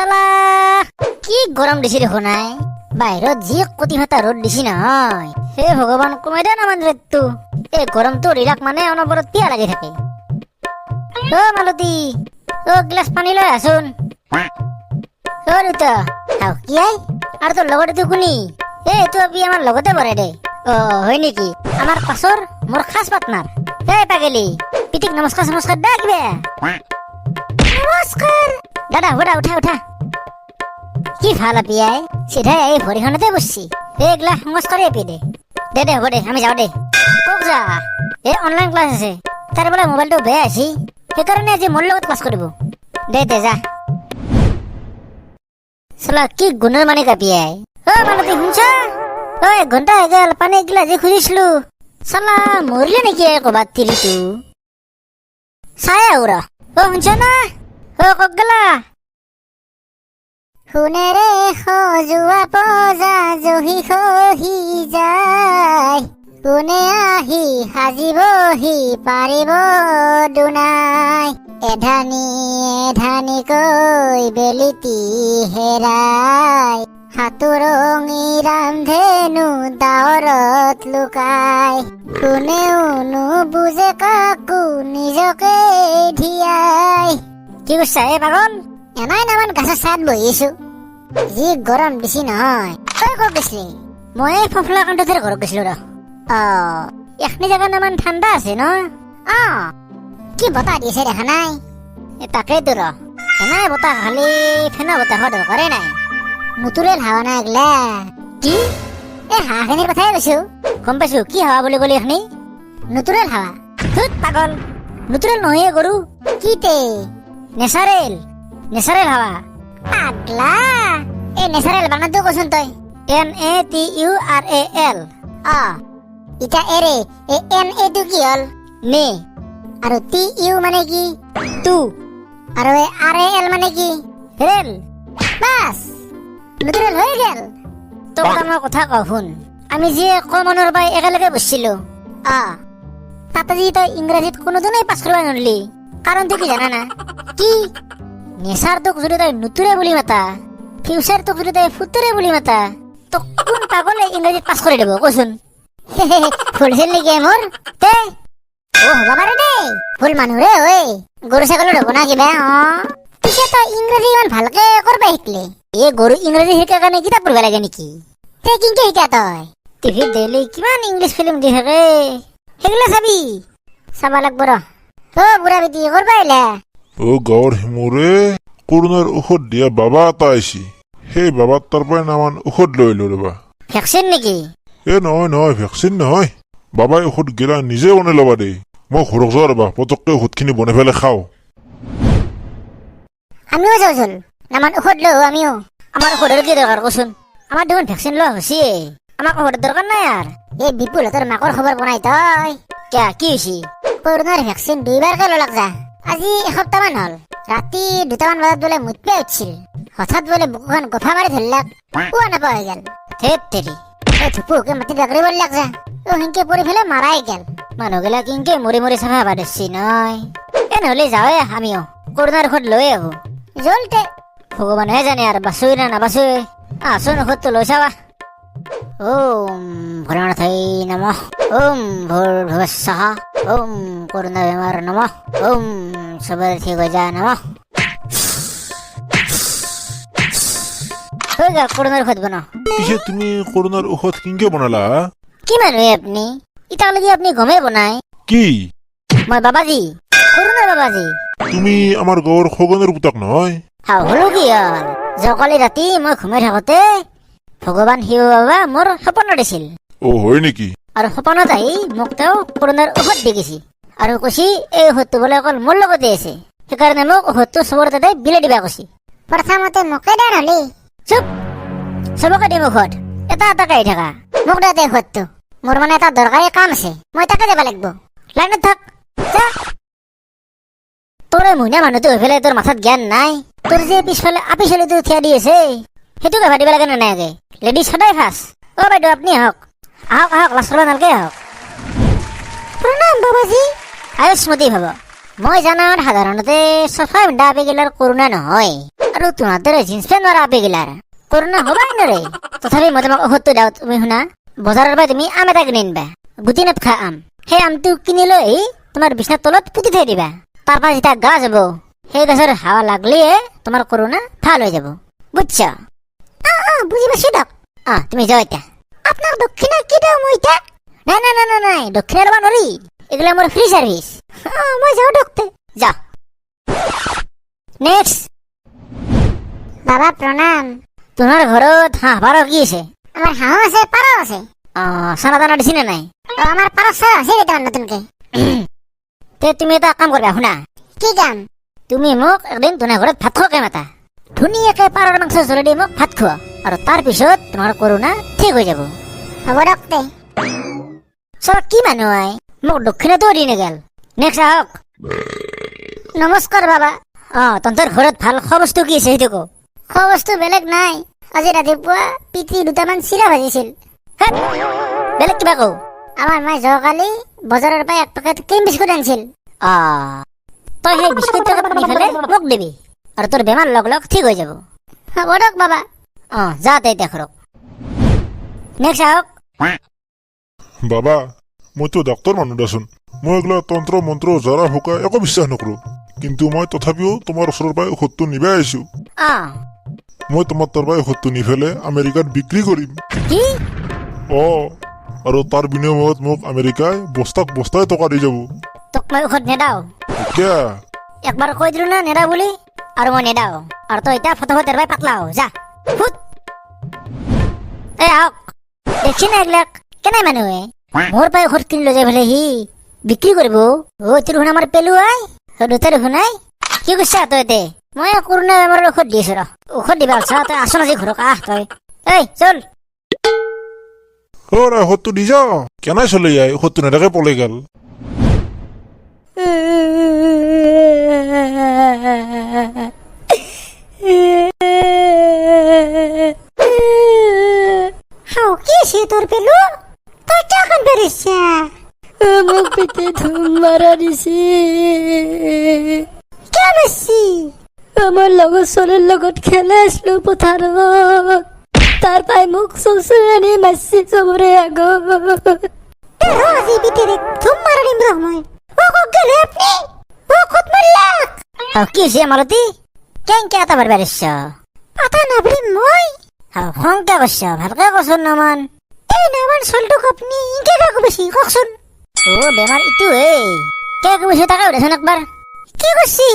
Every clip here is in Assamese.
চালা কি গৰম দিছে দেখোন নাই বাহিৰত যি কটিফাটা ৰ'দ দিছি নহয় হে ভগৱান কমাই দে না মানৰেতটো এই গৰমটো ৰিলাক মানে অনবৰত পিয়া লাগি থাকে অ মালতী অ গ্লাস পানী লৈ আছোন অ ৰুতা হাও কি আই আৰু তোৰ লগতে তো কোনি এইটো আপি আমাৰ লগতে পৰে দে অ হয় নেকি আমাৰ পাছৰ মোৰ খাস পাৰ্টনাৰ এই পাগেলি পিটিক নমস্কাৰ নমস্কাৰ দে কিবা নমস্কাৰ দাদা উঠা উঠা উঠা কি ভাল আপি আই চিধাই এই ভৰিখনতে বসছি এইগিলা নমস্কাৰে আপি দে দে দে হ'ব দে আমি যাওঁ দে কক যা এই অনলাইন ক্লাছ আছে তাৰ বোলে মোবাইলটো বেয়া আছে সেইকাৰণে আজি মোৰ লগত ক্লাছ কৰিব দে দে যা চালা কি গুণৰ মানে কাপি আই অ মালতী শুনছ ঐ ঘণ্টা হৈ গেল পানী এগিলা যে খুজিছিলো চালা মৰিলে নেকি ক'বাত তিৰিটো চাই আউৰা অ শুনছ না অ কক গেলা সোণেৰে সজোৱা পজা জহি খহি যায় কোনে আহি সাজিবহি পাৰিব দুনাই এধানি এধানিকৈ বেলিতি হেৰাই সাঁতোৰঙি ৰান্ধেনো ডাৱৰত লুকাই কোনেও নুবুজে কাকো নিজকে ধিয়াই কি কৈছা এই পাগল এনাই নামান গাছৰ ছাঁত বহিছো যি গৰম বেছি নহয় তই ক'ত গৈছিলি মই ফফলা কান্ততেৰ ঘৰত গৈছিলো ৰ এখনি জাগা নামান ঠাণ্ডা আছে ন কি বতাহ দিছে দেখা নাই তাকেইতো ৰ এনাই বতাহ খালি ফেনৰ বতাহৰ দৰকাৰে নাই নুতুৰেল হাৱা নাই এগলা কি এই হাঁহখিনিৰ কথাই কৈছো গম পাইছো কি হাৱা বুলি ক'লি এখনি নুতুৰেল হাৱা ধুত পাগল নুতুৰেল নহয় গৰু কি তে নেচাৰেল নেচাৰেল হাৱা পাগলা এই নেচাৰেল বানানটো কচোন তই NATURAL ইটা এৰে এই NA টো কি হল নে আৰু TU মানে কি টু আৰু এই RAL মানে কি ৰেল বাস লুতুৰেল হৈ গেল তোক মই কথা কওঁ শুন আমি যি কমনৰ পাই একেলগে বসছিলো তাতে যি তই ইংৰাজীত কোনোদিনেই পাছ কৰিব নোৱাৰিলি কাৰণটো কি জানা না কি নেচাৰ তোক যদি তই নুতুৰে বুলি মাতা ফিউচাৰ তোক যদি তই ফুতুৰে বুলি মাতা তোক কোন পাগলে ইংৰাজীত পাছ কৰি দিব কচোন ফুলছিল নেকি মোৰ তে ও হ'ব পাৰে দেই ফুল মানুহ ৰে ঐ গৰু ছাগলীৰ হ'ব না কিবা পিছে তই ইংৰাজী ইমান ভালকে কৰবা শিকলি এই গৰু ইংৰাজী শিকাৰ কাৰণে কিতাপ পঢ়িব লাগে নেকি তে কিনকে শিকা তই টিভিত ডেইলি কিমান ইংলিছ ফিল্ম দি থাকে সেইগিলা চাবি চাবা লাগব ৰ বুঢ়া বেটি কৰবা আহিলা গাঁৱৰ হিমুৰে কৰোণাৰ ঔষধ দিয়া বাবা এটা আহিছে সেই বাবাৰ তাৰ পৰাই নামান ঔষধ লৈ লো ৰবা ভেকচিন নেকি নহয় নহয় ভেকচিন নহয় বাবাই ঔষধ গিলা নিজে বনাই ল'বা দেই মই ঘৰত যোৱা ৰবা পটককে ঔষধখিনি বনাই পেলাই খাওঁ আমিও যাওঁ চোন নামান ঔষধ লওঁ আমিও আমাৰ ঔষধৰ কি দৰকাৰ কচোন আমাৰ দেখোন ভেকচিন লোৱা হৈছে আমাক ঔষধৰ দৰকাৰ নাই আৰ এই বিপুলহঁতৰ মাকৰ খবৰ বনাই তই কিয়া কি হৈছে কৰোণাৰ ভেকচিন 2বাৰকে ললাক যা আজি এসপ্তাহমান হল ৰাতি 2টামান বজাত বোলে মুতপে উঠিছিল হঠাৎ বোলে বুকুখন গফা মাৰি ধৰিলাক পুৱা নাপা হৈ গেল ধেত তেৰি এই থুপুকে মাটি দাগৰি বললাক যা হিংকে পৰি ফেলে মাৰাই গেল মানুহগিলা কিংকে মৰি মৰি চাফা হবা ধরছি নয় নহলে যাওয়ে আমিও করোনার ঔষধ লয়ে আহো জলতে ভগবানহে জানে আর বাঁচুই না নাবাচুই আসুন ঔষধটো লৈ চাবা ওম ভোলানাথাই নমঃ ওম ভূর্ভুবস্বঃ ওম করোনা বেমার নমঃ ওম সবরথি গজা নমঃ হৈ গেল করোনার ঔষধ বনাও পিছে তুমি কৰোণাৰ ঔষধ কিংকে বনালা কি মানুহে আপনি ইটালৈকে আপনি গমে বনাই কি মই বাবাজি করোনার বাবাজি তুমি আমাৰ গাঁৱৰ খগনৰ পুতাক নহয় হলো কি হল জকালি ৰাতি মই ঘুমাই থাকোতে ভগৱান শিৱ বাবা মোৰ সপোনত দিছিল হয় নেকি আৰু সপোনত আহি মোক তেওঁ কৰোণাৰ ঔষধ দি গৈছে আৰু কৈছি এই ঔষধটো বোলে অকল মোৰ লগতে আছে সেইকাৰণে মোক ঔষধটো চবৰ তাতে বিলাই দিবা কৈছি প্ৰথমতে মোকে দে নহলি চুপ চবকে দিম ঔষধ এটা এটাকে আহি থাকা মোক দে ঔষধটো মোৰ মানে এটা দৰকাৰী কাম আছে মই তাকে যাব লাগিব লাইনত থাক যা তোৰ মহিনা মানুহটো হৈ পেলাই তোৰ মাথাত জ্ঞান নাই তোৰ যে পিছফালে আপি ছোৱালীটো থিয়া দি আছে সেইটোকে ভাবিব লাগে নে নাই লেডিজ সদায় ফাৰ্ষ্ট বাইদেউ আপুনি আহক আহক আহক লাষ্ট নালকে আহক প্ৰণাম বাবাজী আয়ুষ্মতী ভাব মই জানাত সাধাৰণতে চফা পিন্ধা আবেগিলাৰ কৰোণা নহয় আৰু তোমাৰ দৰে জিন্স পেণ্ট মৰা আবেগিলাৰ কৰোণা হবাই নৰে। তথাপি মই তোমাক ঔষধটো দিওঁ, তুমি শুনা। বজাৰৰ পৰা তুমি আম এটা কিনি আনিবা, গুটি নেপখা আম। সেই আমটো কিনি লৈ তোমাৰ বিছনাৰ তলত পুতি থৈ দিবা। তাৰ পৰা যেতিয়া গা যাব, সেই গছৰ হাৱা লাগলিয়ে তোমাৰ কৰোণা ভাল হৈ যাব, বুজছা? বুজি পাইছো দিয়ক। তুমি যাও এতিয়া। আপোনাক দক্ষিণা কি দিওঁ মই এতিয়া? নাই দক্ষিণা ল'ব নোৱাৰি, এগুলা মোৰ ফ্ৰী সাৰ্ভিস। মই যাও ডক্টৰ, যা। নেক্সট। বাবা প্ৰণাম। তোমাৰ ঘৰত হাঁহ পাৰ কি আছে? আমাৰ হাঁহ আছে, পাৰ আছে। চানা দানা দিছি নে নাই? আমাৰ পাৰ চাহ আছে কেইটামান নতুনকে। তে তুমি এটা কাম কৰিবা, শুনা। কি কাম? তুমি মোক একদিন তোমাৰ ঘৰত ভাত খোৱাকে মাতা। ধুনীয়াকে পাৰৰ মাংস জলে দি মোক ভাত খোৱা, আৰু তাৰ পিছত তোমাৰ কৰোণা ঠিক হৈ যাব। হ'ব ডক্টৰ। চব কি মানুহ আই, মোক দক্ষিণাটো দি নেগেল। নেক্সট আহক। নমস্কাৰ বাবা। তহঁতৰ ঘৰত ভাল খোৱা বস্তু কি আছে সেইটো কো। খোৱা বস্তু বেলেগ নাই, আজি ৰাতিপুৱা পিতৃ দুটামান চিৰা ভাজিছিল। বেলেগ কিবা কও। আমাৰ মায়ে যোৱাকালি বজাৰৰ পৰা 1 পেকেট ক্ৰীম বিস্কুট আনিছিল। তই সেই বিস্কুট পেকেট নি ফেলে মোক দিবি, আৰু তোৰ বেমাৰ লগ লগ ঠিক হৈ যাব। হ'ব দিয়ক বাবা। যা তে এতিয়া ঘৰক। নেক্সট আহক। বাবা, মইতো ডাক্তৰ মানুহ দেচোন। মই এইগিলা তন্ত্ৰ মন্ত্ৰ জৰা ফুকা একো বিশ্বাস নকৰো, কিন্তু মই তথাপিও তোমাৰ ওচৰৰ পৰা ঔষধটো নিবাই আহিছো। মই তোমাৰ তাৰ পৰা ঔষধটো নি ফেলে আমেৰিকাত বিক্ৰী কৰিম। কি? আৰু তাৰ বিনিময়ত মোক আমেৰিকাই বস্তাই টকা দি যাব। তোক মই ঔষধ নেদাও। কিয়া? একবাৰ কৈ দিলো না নেদাও বুলি, আৰু মই নেদাও। আৰু তই এতিয়া ফটাফট এৰবাই পাতলা হ, যা ফুট। আহক। দেখছি না এইবিলাক কেনে মানুহে মোৰ পৰা ঔষধ কিনি লৈ যাই ফেলে সি বিক্ৰী কৰিব। তোৰ শুনা আমাৰ পেলু আই দুটাৰ শুনাই কি কৈছা তই? এতে মই কৰোণা বেমাৰৰ ঔষধ দি আছো, ঔষধ দিবা আলছা। তই আছ না যি ঘৰক, তই চল। ঔষধটো দি যা। কেনাই চলে যাই ঔষধটো নেদাকে পলাই গেল। কি আছে তোর পেলু? তুই টাকা বেরিয়েছে। মোক পেটে ধুম মারা দিছে। কেন আসছি? আমার লগৰ ছোৱালীৰ লগত খেলে আসলো পথাৰত, তাৰ পাই মোক চচুৰানি মাৰছে চবৰে আগত। আজি ভিতরে ধুম মারা দিম রহমান। ও গেলে আপনি ও খুদ মারলাক। কি আছে মালতী? কেন কে আতা বারবার এসছ? আতা না বলি মই সংকা করছ, ভালকে কচোন নামান। এই নামান চলটোক আপনি ইনকে কাকো বেশি ককচোন। বেমার ইটো কে বেশি তাকে উঠেছেন একবার। কি করছি?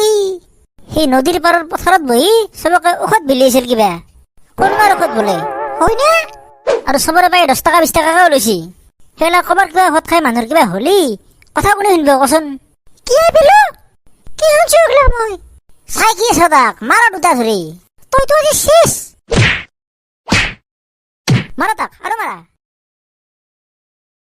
সেই নদীর পাৰৰ পথাৰত বহি চবকে ঔষধ বিলিয়েছিল কিবা কৰোণাৰ ঔষধ বোলে, হয় না? আৰু চবৰে পাই 10 টাকা 20 টাকাকে লৈছি। সেইলা কবাৰ কিবা ঔষধ খাই মানুহৰ কিবা হলি কথা কোনে শুনব কচোন? কি পেলো? কি শুনছো এগলা মই? চাই কি আছ তাক? মাৰা দুটা ধৰি। তইতো আজি শেষ। মাৰা তাক, আৰু মাৰা।